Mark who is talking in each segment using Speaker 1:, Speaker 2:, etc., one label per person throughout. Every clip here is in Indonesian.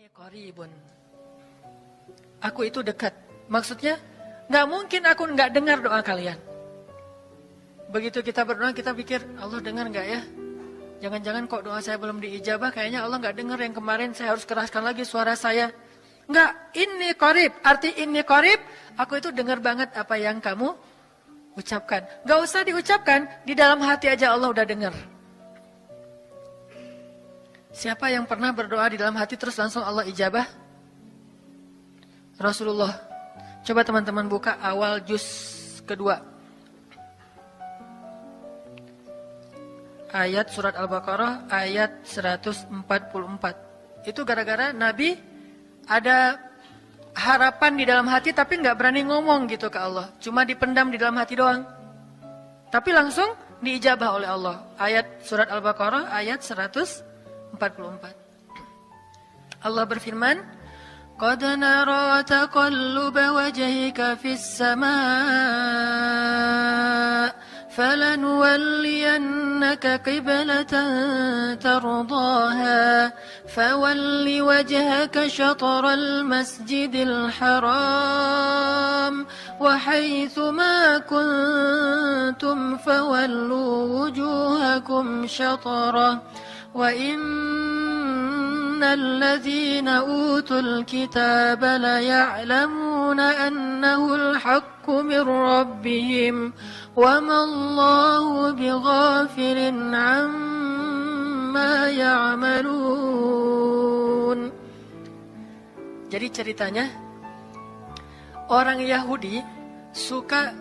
Speaker 1: Qaribun. Aku itu dekat. Maksudnya, nggak mungkin aku nggak dengar doa kalian. Begitu kita berdoa, kita pikir, Allah dengar nggak ya? Jangan-jangan kok doa saya belum diijabah, kayaknya Allah nggak dengar yang kemarin, saya harus keraskan lagi suara saya. Nggak, inni qarib. Arti inni qarib, aku itu dengar banget apa yang kamu ucapkan. Nggak usah diucapkan, di dalam hati aja Allah udah dengar. Siapa yang pernah berdoa di dalam hati terus langsung Allah ijabah? Rasulullah. Coba teman-teman buka awal juz kedua. Ayat surat Al-Baqarah ayat 144. Itu gara-gara Nabi ada harapan di dalam hati tapi nggak berani ngomong gitu ke Allah. Cuma dipendam di dalam hati doang. Tapi langsung diijabah oleh Allah. Ayat surat Al-Baqarah ayat 144. Allah berfirman, "Qad nara taqalluba wajhika fis samaa, falanuwalliyannaka qiblatan tardaha, fawalli wajhaka shatral masjidil haram, wa haitsu ma kuntum fawallu wujuhakum shatrah." وَإِنَّ الَّذِينَ أُوتُوا الْكِتَابَ لَيَعْلَمُونَ أَنَّهُ الْحَقُّ مِنْ رَبِّهِمْ وَمَا اللَّهُ بِغَافِلٍ عَمَّا يَعْمَلُونَ. Jadi ceritanya, orang Yahudi suka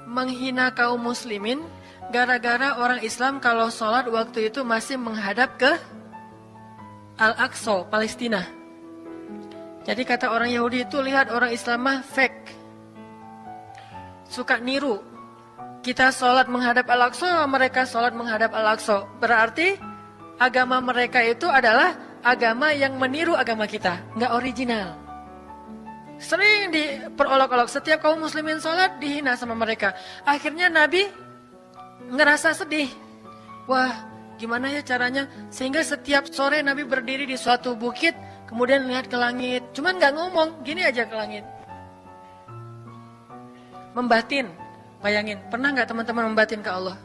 Speaker 1: menghina kaum muslimin gara-gara orang Islam kalau sholat waktu itu masih menghadap ke Al-Aqsa, Palestina. Jadi kata orang Yahudi itu, lihat orang Islam mah fake. Suka niru. Kita sholat menghadap Al-Aqsa, mereka sholat menghadap Al-Aqsa. Berarti agama mereka itu adalah agama yang meniru agama kita. Nggak original. Sering diperolok-olok. Setiap kaum muslimin sholat dihina sama mereka. Akhirnya Nabi ngerasa sedih. Wah, gimana ya caranya? Sehingga setiap sore Nabi berdiri di suatu bukit, kemudian lihat ke langit. Cuman gak ngomong, gini aja ke langit. Membatin, bayangin. Pernah gak teman-teman membatin ke Allah?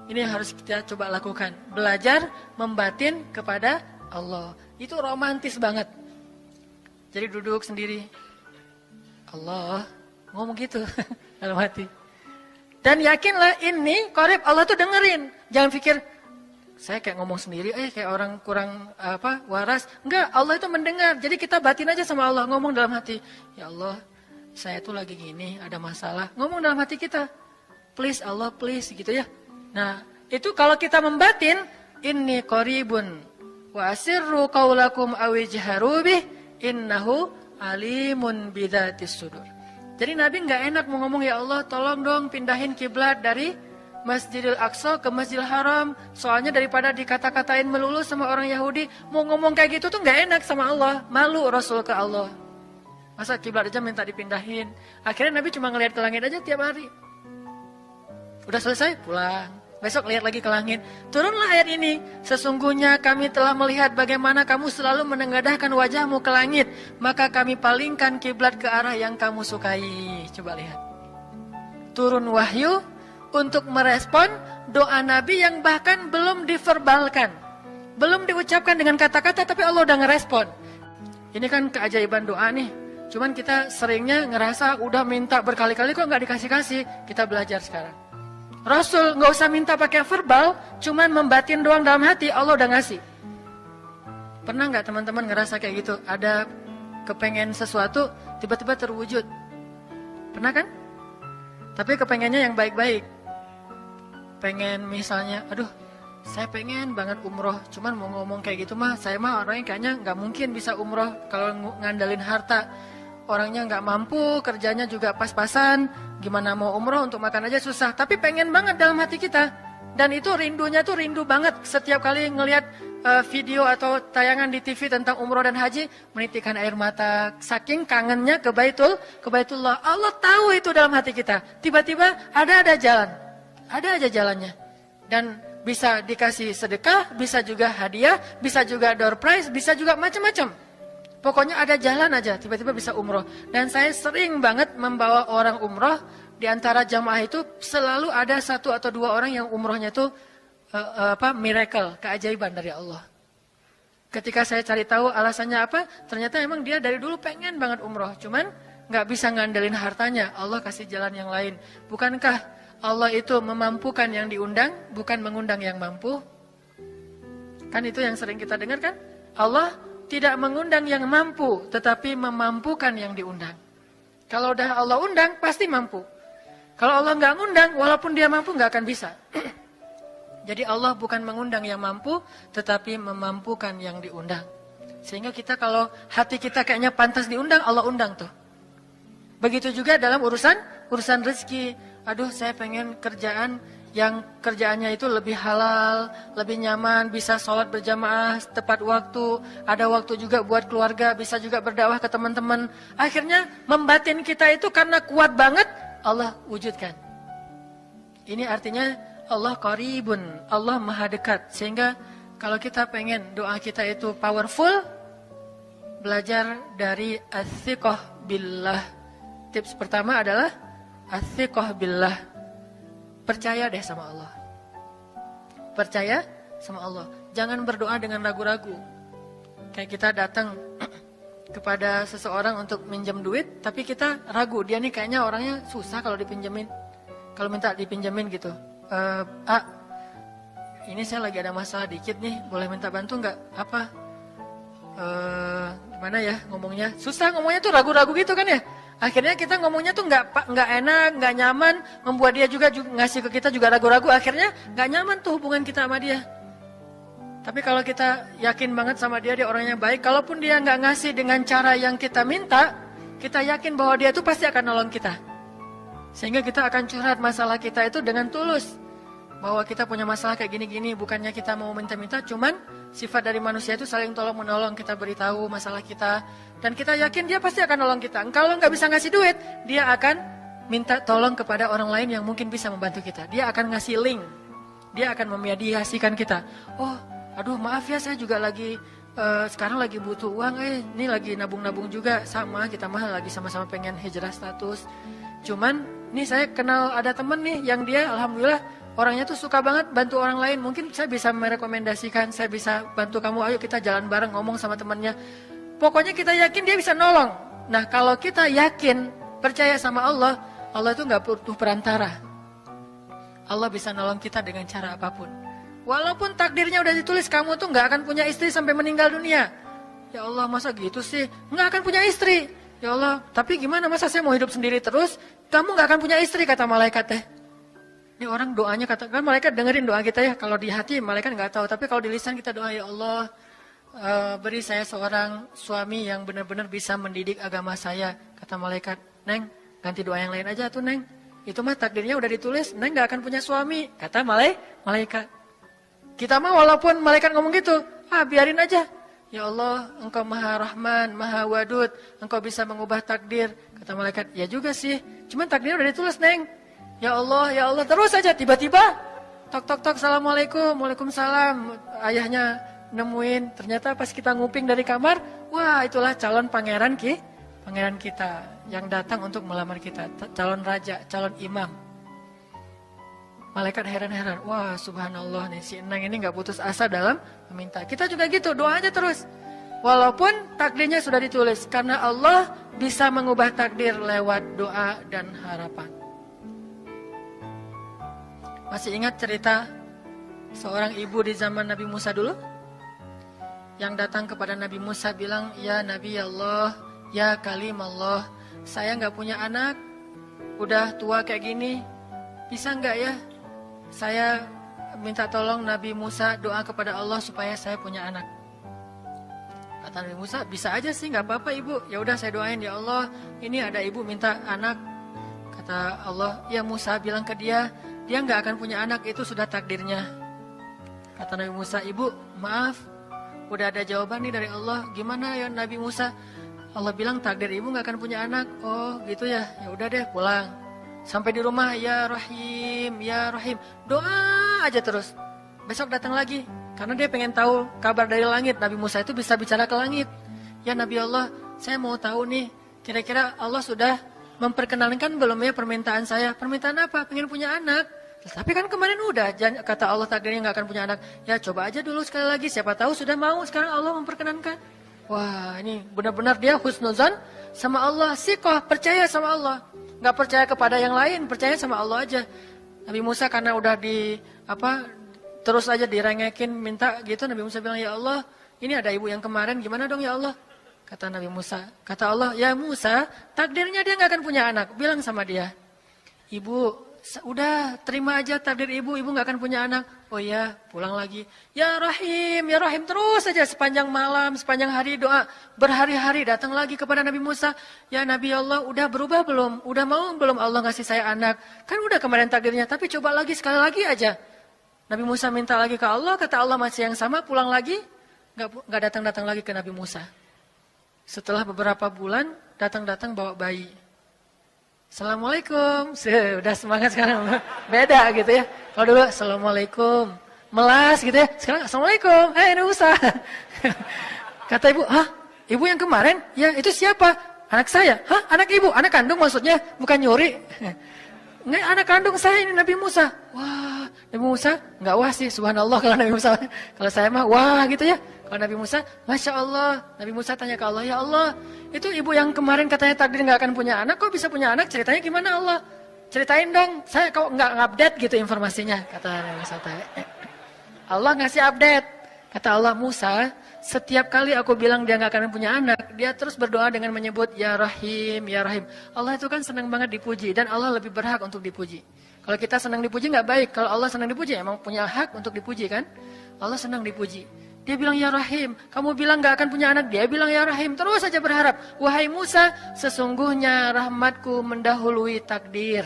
Speaker 1: Ini yang harus kita coba lakukan. Belajar membatin kepada Allah. Itu romantis banget. Jadi duduk sendiri. Allah, ngomong gitu dalam hati. Dan yakinlah ini qarib, Allah tuh dengerin. Jangan pikir saya kayak ngomong sendiri, kayak orang kurang waras. Enggak, Allah itu mendengar. Jadi kita batin aja sama Allah, ngomong dalam hati. Ya Allah, saya tuh lagi gini, ada masalah. Ngomong dalam hati kita. Please Allah, please gitu ya. Nah, itu kalau kita membatin, inni qaribun wa asirru qaulakum aw ijharu bih innahu alimun bidzatis sudur. Jadi Nabi nggak enak mau ngomong, ya Allah tolong dong pindahin kiblat dari Masjidil Aqsa ke Masjidil Haram. Soalnya daripada dikata-katain melulu sama orang Yahudi, mau ngomong kayak gitu tuh nggak enak sama Allah. Malu Rasul ke Allah. Masa kiblat aja minta dipindahin. Akhirnya Nabi cuma ngelihat ke langit aja tiap hari. Udah selesai pulang. Besok lihat lagi ke langit. Turunlah ayat ini. Sesungguhnya kami telah melihat bagaimana kamu selalu menengadahkan wajahmu ke langit. Maka kami palingkan kiblat ke arah yang kamu sukai. Coba lihat. Turun wahyu untuk merespon doa Nabi yang bahkan belum diverbalkan. Belum diucapkan dengan kata-kata tapi Allah udah ngerespon. Ini kan keajaiban doa nih. Cuman kita seringnya ngerasa udah minta berkali-kali kok gak dikasih-kasih. Kita belajar sekarang. Rasul nggak usah minta pakai verbal, cuman membatin doang dalam hati, Allah udah ngasih. Pernah nggak teman-teman ngerasa kayak gitu? Ada kepengen sesuatu, tiba-tiba terwujud. Pernah kan? Tapi kepengennya yang baik-baik. Pengen misalnya, aduh, saya pengen banget umroh, cuman mau ngomong kayak gitu mah, saya mah orangnya kayaknya nggak mungkin bisa umroh kalau ngandalin harta. Orangnya nggak mampu, kerjanya juga pas-pasan, gimana mau umroh untuk makan aja susah. Tapi pengen banget dalam hati kita. Dan itu rindunya tuh rindu banget. Setiap kali ngelihat video atau tayangan di TV tentang umroh dan haji, menitikkan air mata. Saking kangennya ke Baitullah. Allah tahu itu dalam hati kita. Tiba-tiba ada jalan. Ada aja jalannya. Dan Bisa dikasih sedekah, bisa juga hadiah, bisa juga door prize, bisa juga macam-macam. Pokoknya ada jalan aja, tiba-tiba bisa umroh. Dan saya sering banget membawa orang umroh. Di antara jamaah itu selalu ada 1 atau 2 orang yang umrohnya itu miracle, keajaiban dari Allah. Ketika saya cari tahu alasannya apa, ternyata emang dia dari dulu pengen banget umroh, cuman nggak bisa ngandelin hartanya. Allah kasih jalan yang lain. Bukankah Allah itu memampukan yang diundang, bukan mengundang yang mampu? Kan itu yang sering kita dengar kan? Allah tidak mengundang yang mampu, tetapi memampukan yang diundang. Kalau udah Allah undang, pasti mampu. Kalau Allah nggak ngundang, walaupun dia mampu nggak akan bisa. Jadi Allah bukan mengundang yang mampu, tetapi memampukan yang diundang. Sehingga kita kalau hati kita kayaknya pantas diundang, Allah undang tuh. Begitu juga dalam urusan rezeki. Aduh, saya pengen kerjaan yang kerjaannya itu lebih halal, lebih nyaman, bisa sholat berjamaah tepat waktu, ada waktu juga buat keluarga, bisa juga berdakwah ke teman-teman. Akhirnya membatin kita itu karena kuat banget, Allah wujudkan. Ini artinya Allah qaribun, Allah maha dekat. Sehingga kalau kita pengen doa kita itu powerful, belajar dari as-thiqah billah. Tips pertama adalah as-thiqah billah. Percaya deh sama Allah. Percaya sama Allah. Jangan berdoa dengan ragu-ragu. Kayak kita datang kepada seseorang untuk minjem duit, tapi kita ragu. Dia nih kayaknya orangnya susah kalau dipinjemin. Kalau minta dipinjemin gitu. Ini saya lagi ada masalah dikit nih, boleh minta bantu nggak? Apa? Gimana ya ngomongnya? Susah ngomongnya tuh ragu-ragu gitu kan ya? Akhirnya kita ngomongnya tuh nggak enak, nggak nyaman, membuat dia juga ngasih ke kita juga ragu-ragu. Akhirnya nggak nyaman tuh hubungan kita sama dia. Tapi kalau kita yakin banget sama dia orangnya baik, kalaupun dia nggak ngasih dengan cara yang kita minta, kita yakin bahwa dia tuh pasti akan nolong kita. Sehingga kita akan curhat masalah kita itu dengan tulus. Bahwa kita punya masalah kayak gini-gini, bukannya kita mau minta-minta, cuman sifat dari manusia itu saling tolong-menolong, kita beritahu masalah kita. Dan kita yakin dia pasti akan nolong kita. Kalau nggak bisa ngasih duit, dia akan minta tolong kepada orang lain yang mungkin bisa membantu kita. Dia akan ngasih link, dia akan memediasikan kita. Oh, aduh maaf ya saya juga lagi, sekarang lagi butuh uang, ini lagi nabung-nabung juga. Sama, kita mah lagi sama-sama pengen hijrah status. Cuman, nih saya kenal ada temen nih yang dia alhamdulillah orangnya tuh suka banget bantu orang lain. Mungkin saya bisa merekomendasikan, saya bisa bantu kamu, ayo kita jalan bareng ngomong sama temennya. Pokoknya kita yakin dia bisa nolong. Nah kalau kita yakin, percaya sama Allah, Allah itu gak butuh perantara. Allah bisa nolong kita dengan cara apapun. Walaupun takdirnya udah ditulis, kamu tuh gak akan punya istri sampai meninggal dunia. Ya Allah masa gitu sih, gak akan punya istri. Ya Allah, tapi gimana masa saya mau hidup sendiri terus? Kamu gak akan punya istri, kata malaikat teh. Ini orang doanya katakan malaikat dengerin doa kita ya. Kalau di hati malaikat nggak tahu, tapi kalau di lisan kita doa, ya Allah beri saya seorang suami yang benar-benar bisa mendidik agama saya. Kata malaikat, Neng ganti doa yang lain aja tuh Neng. Itu mah takdirnya udah ditulis, Neng nggak akan punya suami. Kata malaikat. Kita mah walaupun malaikat ngomong gitu, biarin aja. Ya Allah, Engkau Maha Rahman, Maha Wadud, Engkau bisa mengubah takdir. Kata malaikat, ya juga sih. Cuman takdirnya udah ditulis Neng. Ya Allah, terus saja tiba-tiba tok, assalamualaikum, waalaikumsalam. Ayahnya nemuin, ternyata pas kita nguping dari kamar, wah itulah calon pangeran kita yang datang untuk melamar kita, calon raja, calon imam. Malaikat heran-heran, wah subhanallah nih si Enang ini gak putus asa dalam meminta. Kita juga gitu, doa aja terus. Walaupun takdirnya sudah ditulis, karena Allah bisa mengubah takdir lewat doa dan harapan. Masih ingat cerita seorang ibu di zaman Nabi Musa dulu? Yang datang kepada Nabi Musa bilang, ya Nabi Allah, ya Kalim Allah, saya gak punya anak, udah tua kayak gini, bisa gak ya? Saya minta tolong Nabi Musa doa kepada Allah supaya saya punya anak. Kata Nabi Musa, bisa aja sih, gak apa-apa ibu. Ya udah saya doain, ya Allah, ini ada ibu minta anak. Kata Allah, ya Musa bilang ke dia gak akan punya anak, itu sudah takdirnya. Kata Nabi Musa, ibu maaf, udah ada jawaban nih dari Allah. Gimana ya Nabi Musa? Allah bilang takdir ibu gak akan punya anak. Oh gitu ya, ya udah deh pulang. Sampai di rumah, ya Rahim, doa aja terus. besok datang lagi. Karena dia pengen tahu kabar dari langit. Nabi Musa itu bisa bicara ke langit. Ya Nabi Allah, saya mau tahu nih, kira-kira Allah sudah memperkenalkan belum ya permintaan saya? Permintaan apa? Pengen punya anak. Tapi kan kemarin udah, kata Allah takdirnya nggak akan punya anak. Ya coba aja dulu sekali lagi, siapa tahu sudah mau, sekarang Allah memperkenankan. Wah, ini benar-benar dia husnuzan sama Allah. Sikoh, percaya sama Allah. Nggak percaya kepada yang lain, percaya sama Allah aja. Nabi Musa karena udah terus aja direngekin minta gitu, Nabi Musa bilang, ya Allah, ini ada ibu yang kemarin, gimana dong ya Allah? Kata Nabi Musa, kata Allah, ya Musa, takdirnya dia nggak akan punya anak. Bilang sama dia, ibu, udah terima aja takdir ibu nggak akan punya anak. Oh iya, pulang lagi. Ya Rahim, terus saja sepanjang malam, sepanjang hari doa. Berhari-hari datang lagi kepada Nabi Musa. Ya Nabi Allah, udah berubah belum? Udah mau belum Allah ngasih saya anak? Kan udah kemarin takdirnya, tapi coba lagi, sekali lagi aja. Nabi Musa minta lagi ke Allah, kata Allah masih yang sama, pulang lagi, nggak datang-datang lagi ke Nabi Musa. Setelah beberapa bulan, datang-datang bawa bayi. Assalamualaikum, udah semangat sekarang, beda gitu ya. Kalau dulu Assalamualaikum, melas gitu ya. Sekarang Assalamualaikum, Nabi Musa. Kata ibu, ibu yang kemarin? Ya itu siapa? Anak saya. Anak ibu? Anak kandung maksudnya, bukan nyuri. Nggak, anak kandung saya ini Nabi Musa. Wah, Nabi Musa nggak wah sih, subhanallah kalau Nabi Musa. Kalau saya mah wah gitu ya. Kalau Nabi Musa, Masya Allah. Nabi Musa tanya ke Allah, ya Allah, itu ibu yang kemarin katanya takdir nggak akan punya anak, kok bisa punya anak? Ceritanya gimana Allah? Ceritain dong, saya kok nggak update gitu informasinya, kata Nabi Musa. Allah ngasih update. Kata Allah, Musa, setiap kali aku bilang dia nggak akan punya anak, dia terus berdoa dengan menyebut Ya Rahim, Ya Rahim. Allah itu kan senang banget dipuji, dan Allah lebih berhak untuk dipuji. Kalau kita senang dipuji nggak baik, kalau Allah senang dipuji, emang punya hak untuk dipuji kan? Allah senang dipuji. Dia bilang Ya Rahim, kamu bilang nggak akan punya anak, dia bilang Ya Rahim, terus saja berharap. Wahai Musa, sesungguhnya rahmatku mendahului takdir.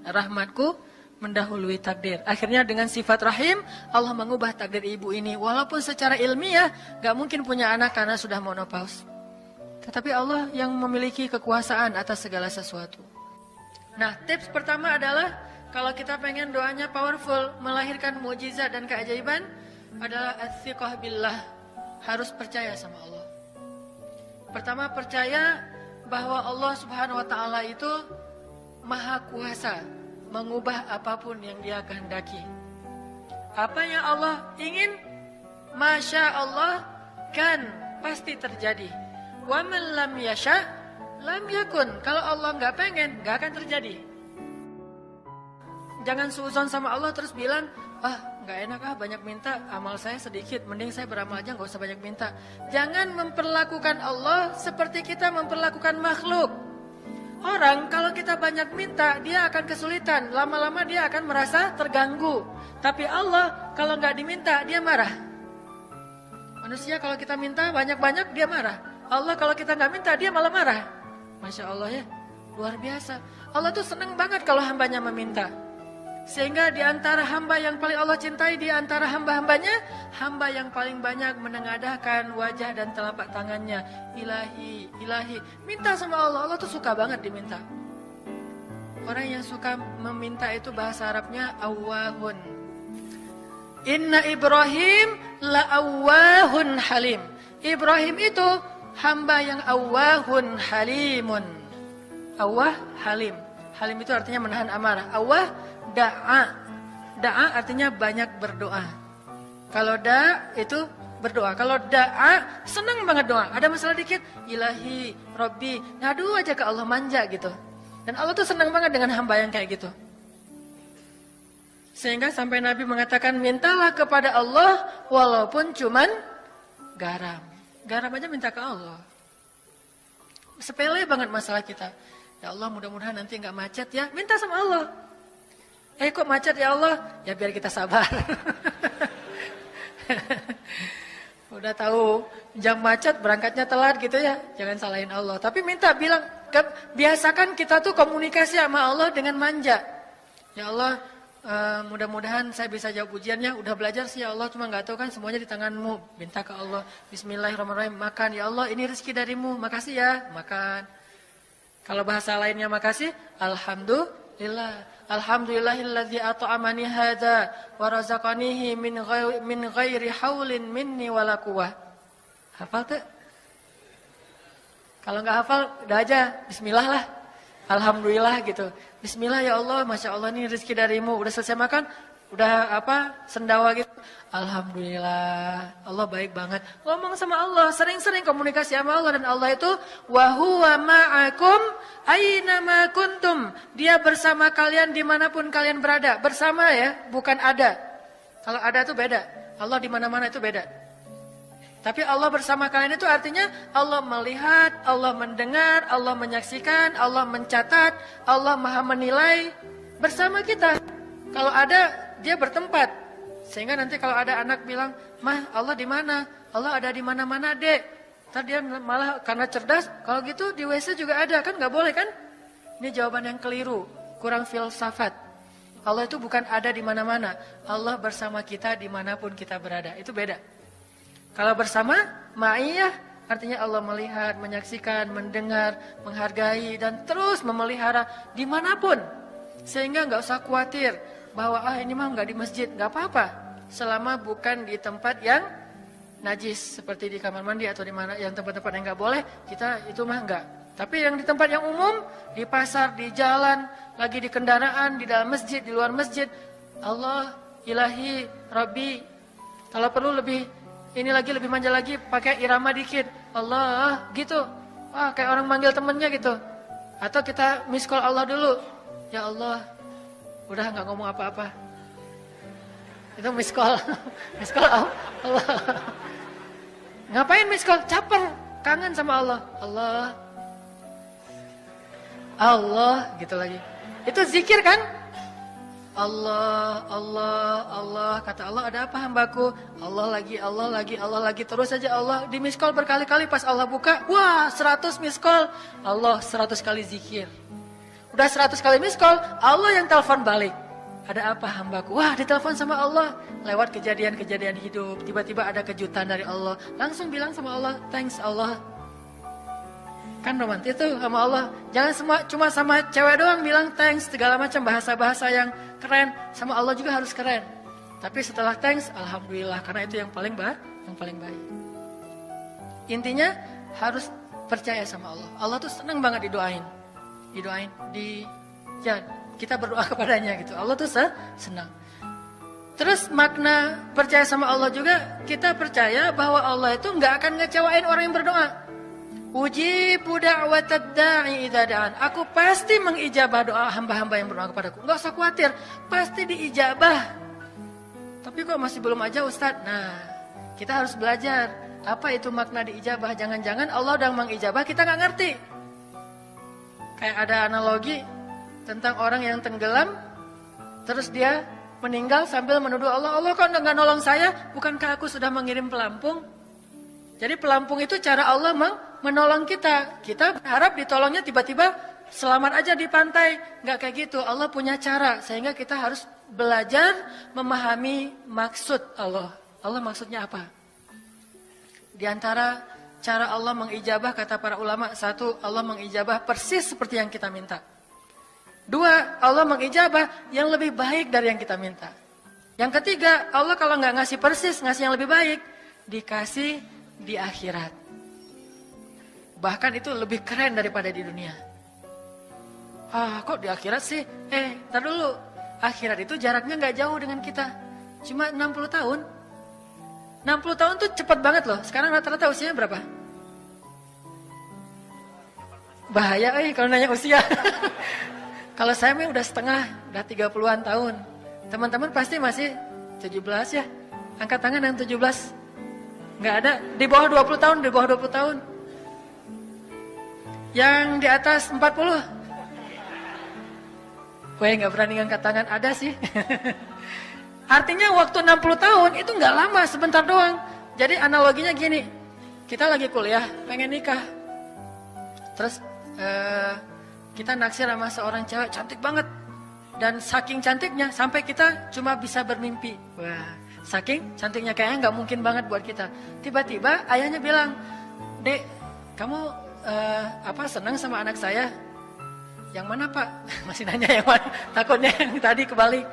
Speaker 1: Rahmatku mendahului takdir. Akhirnya dengan sifat rahim, Allah mengubah takdir ibu ini. Walaupun secara ilmiah, gak mungkin punya anak karena sudah menopause. Tetapi Allah yang memiliki kekuasaan atas segala sesuatu. Nah, tips pertama adalah, kalau kita pengen doanya powerful, melahirkan mukjizat dan keajaiban, adalah as-siqah billah. Harus percaya sama Allah. Pertama, percaya bahwa Allah subhanahu wa ta'ala itu maha kuasa mengubah apapun yang dia kehendaki. Apa yang Allah ingin, Masya Allah, kan pasti terjadi. Wa man lam yasha, lam yakun. Kalau Allah nggak pengen, nggak akan terjadi. Jangan suuzon sama Allah terus bilang, nggak enak banyak minta, amal saya sedikit, mending saya beramal aja nggak usah banyak minta. Jangan memperlakukan Allah seperti kita memperlakukan makhluk. Orang kalau kita banyak minta, dia akan kesulitan. Lama-lama dia akan merasa terganggu. Tapi Allah kalau nggak diminta, dia marah. Manusia kalau kita minta banyak-banyak, dia marah. Allah kalau kita nggak minta, dia malah marah. Masya Allah ya, luar biasa. Allah tuh senang banget kalau hambanya meminta. Sehingga di antara hamba yang paling Allah cintai, di antara hamba-hambanya, hamba yang paling banyak menengadahkan wajah dan telapak tangannya. Ilahi, ilahi. Minta sama Allah, Allah tuh suka banget diminta. Orang yang suka meminta itu bahasa Arabnya awwahun. Inna Ibrahim la'awwahun halim. Ibrahim itu hamba yang awwahun halimun. Awwah, halim. Halim itu artinya menahan amarah. Awwah, da'a. Da'a artinya banyak berdoa. Kalau da' itu berdoa. Kalau da'a, senang banget doa. Ada masalah dikit, ilahi, Rabbi, ngadu aja ke Allah, manja gitu. Dan Allah tuh senang banget dengan hamba yang kayak gitu. Sehingga sampai Nabi mengatakan, mintalah kepada Allah walaupun cuman garam. Garam aja minta ke Allah. Sepele banget masalah kita. Ya Allah, mudah-mudahan nanti nggak macet ya. Minta sama Allah. Kok macet ya Allah? Ya biar kita sabar. Udah tahu jam macet berangkatnya telat gitu ya. Jangan salahin Allah. Tapi minta, bilang, biasakan kita tuh komunikasi sama Allah dengan manja. Ya Allah, mudah-mudahan saya bisa jawab ujiannya. Udah belajar sih ya Allah, cuma nggak tahu kan semuanya di tanganmu. Minta ke Allah. Bismillahirrahmanirrahim. Makan ya Allah, ini rezeki darimu. Makasih ya. Makan. Kalau bahasa lainnya makasih, alhamdulillah. lillah. Alhamdulillahilladzi at'amani hadza wa razaqanihi min ghairi haulin minni wala quwwah. Hafal tuh? Kalau nggak hafal, udah aja bismillah lah. Alhamdulillah gitu. Bismillah ya Allah, Masya Allah ini rezeki darimu. Udah selesai makan, udah sendawa gitu. Alhamdulillah, Allah baik banget. Ngomong sama Allah, sering-sering komunikasi sama Allah. Dan Allah itu, wa huwa ma'akum aina ma kuntum. Dia bersama kalian dimanapun kalian berada. Bersama ya, bukan ada. Kalau ada itu beda. Allah di mana-mana itu beda. Tapi Allah bersama kalian itu artinya Allah melihat, Allah mendengar, Allah menyaksikan, Allah mencatat, Allah maha menilai bersama kita. Kalau ada, dia bertempat. Sehingga nanti kalau ada anak bilang, "Mah, Allah di mana?" Allah ada di mana-mana, Dek. Ntar dia malah karena cerdas, kalau gitu di WC juga ada, kan nggak boleh kan? Ini jawaban yang keliru, kurang filsafat. Allah itu bukan ada di mana-mana. Allah bersama kita dimanapun kita berada. Itu beda. Kalau bersama, ma'iyah, artinya Allah melihat, menyaksikan, mendengar, menghargai, dan terus memelihara dimanapun. Sehingga nggak usah khawatir bahwa ini mah nggak di masjid, nggak apa-apa. Selama bukan di tempat yang najis, seperti di kamar mandi atau di mana yang tempat-tempat yang nggak boleh, kita itu mah nggak. Tapi yang di tempat yang umum, di pasar, di jalan, lagi di kendaraan, di dalam masjid, di luar masjid, Allah, Ilahi, Rabbi. Kalau perlu lebih manja lagi, pakai irama dikit. Allah, gitu. Kayak orang manggil temennya gitu. Atau kita miss call Allah dulu. Ya Allah, udah nggak ngomong apa-apa. Itu miss call. Miss call Allah. Ngapain miss call? Caper, kangen sama Allah. Allah, gitu lagi. Itu zikir kan? Allah, kata Allah, ada apa hambaku? Allah lagi, terus saja Allah. Di miss call berkali-kali, pas Allah buka, wah 100 miss call. Allah 100 kali zikir. Udah 100 kali miss call, Allah yang telepon balik. Ada apa hambaku? Wah, ditelepon sama Allah. Lewat kejadian-kejadian hidup, tiba-tiba ada kejutan dari Allah. Langsung bilang sama Allah, thanks Allah. Kan romantis tuh sama Allah. Jangan cuma sama cewek doang bilang thanks, segala macam bahasa-bahasa yang keren. Sama Allah juga harus keren. Tapi setelah thanks, alhamdulillah, karena itu yang paling baik. Intinya harus percaya sama Allah. Allah tuh senang banget didoain, kita berdoa kepadanya gitu. Allah tuh senang. Terus makna percaya sama Allah juga, kita percaya bahwa Allah itu nggak akan ngecewain orang yang berdoa. Ujibu da'watad da'i idza da'an. Aku pasti mengijabah doa hamba-hamba yang berdoa kepadaku. Enggak usah khawatir, pasti diijabah. Tapi kok masih belum aja Ustaz? Nah, kita harus belajar apa itu makna diijabah. Jangan-jangan Allah udah mengijabah, kita nggak ngerti. Kayak ada analogi tentang orang yang tenggelam, terus dia meninggal sambil menuduh Allah, Allah kok nggak nolong saya? Bukankah aku sudah mengirim pelampung? Jadi pelampung itu cara Allah menolong kita. Kita berharap ditolongnya tiba-tiba selamat aja di pantai. Nggak kayak gitu. Allah punya cara. Sehingga kita harus belajar memahami maksud Allah. Allah maksudnya apa? Di antara cara Allah mengijabah, kata para ulama, satu, Allah mengijabah persis seperti yang kita minta. Dua, Allah mengijabah yang lebih baik dari yang kita minta. Yang ketiga, Allah kalau nggak ngasih persis, ngasih yang lebih baik, dikasih di akhirat. Bahkan itu lebih keren daripada di dunia. Kok di akhirat sih? Ntar dulu. Akhirat itu jaraknya nggak jauh dengan kita. Cuma 60 tahun. 60 tahun tuh cepet banget loh. Sekarang rata-rata usianya berapa? Bahaya kalau nanya usia. Kalau saya udah setengah, udah 30-an tahun. Teman-teman pasti masih 17 ya. Angkat tangan yang 17. Nggak ada. Di bawah 20 tahun, di bawah 20 tahun. Yang di atas 40. Nggak berani angkat tangan, ada sih. Artinya waktu 60 tahun itu nggak lama, sebentar doang. Jadi analoginya gini. Kita lagi kuliah, pengen nikah. Terus kita naksir sama seorang cewek cantik banget. Dan saking cantiknya sampai kita cuma bisa bermimpi. Wah, saking cantiknya kayaknya nggak mungkin banget buat kita. Tiba-tiba ayahnya bilang, "Dek, kamu senang sama anak saya?" Yang mana Pak? Masih nanya yang mana? Takutnya yang tadi kebalik.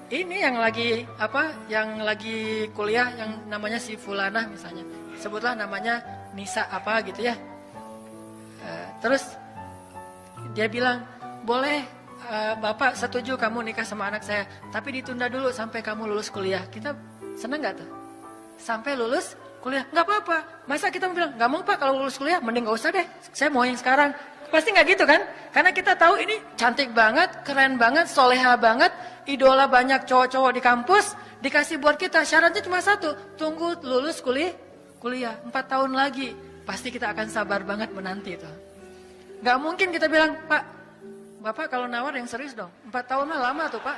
Speaker 1: Ini yang lagi Yang lagi kuliah yang namanya si Fulana misalnya. Sebutlah namanya Nisa apa gitu ya. Terus dia bilang, boleh Bapak setuju kamu nikah sama anak saya, tapi ditunda dulu sampai kamu lulus kuliah. Kita senang nggak tuh? Sampai lulus kuliah, nggak apa-apa. Masa kita bilang, nggak mau Pak kalau lulus kuliah, mending nggak usah deh. Saya mau yang sekarang. Pasti nggak gitu kan? Karena kita tahu ini cantik banget, keren banget, soleha banget, idola banyak cowok-cowok di kampus, dikasih buat kita. Syaratnya cuma satu, tunggu lulus kuliah 4 tahun lagi. Pasti kita akan sabar banget menanti itu. Nggak mungkin kita bilang, Pak, Bapak kalau nawar yang serius dong. 4 tahun mah lama tuh Pak.